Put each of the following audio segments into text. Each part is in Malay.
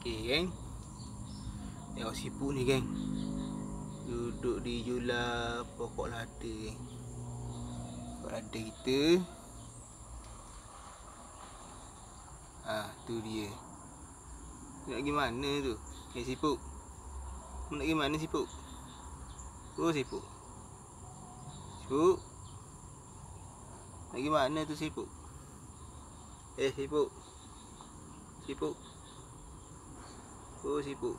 Okay geng, tengok siput ni geng, duduk di julah pokok lada geng. Pokok lada kita. Tu dia. Nak pergi mana tu? Siput. Nak pergi mana siput? Oh siput. Siput. Nak pergi mana tu siput? Siput. Siput. Oh siput.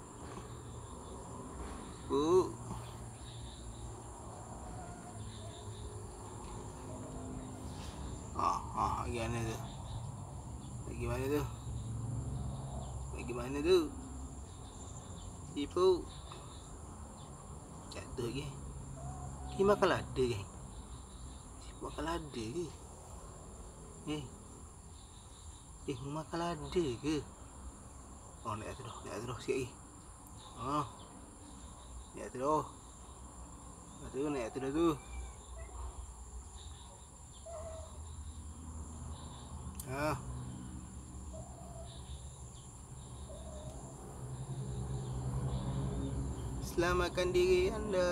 Siput. Pergi mana tu? Pergi mana tu? Pergi mana tu? Siput. Jatuh lagi. Dia makan lada geng. Siput makan lada ke? Makan lada ke? Naik atas dah sikit lagi. Naik atas dah. Naik atas dah tu. Selamatkan diri anda.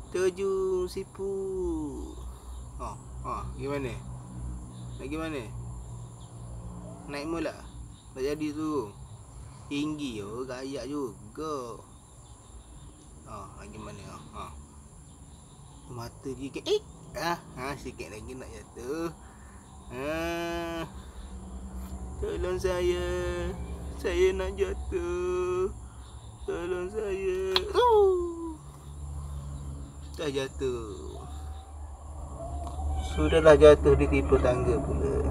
Tuju siput. Gimana? Nak gimana? Naik mula. Tak jadi tu. Tinggi je, gayak juga. Lagi mana? Mata dia sikit lagi nak jatuh. Tolong saya. Saya nak jatuh. Tolong saya. Dah jatuh. Sudahlah jatuh di tipu tangga pula.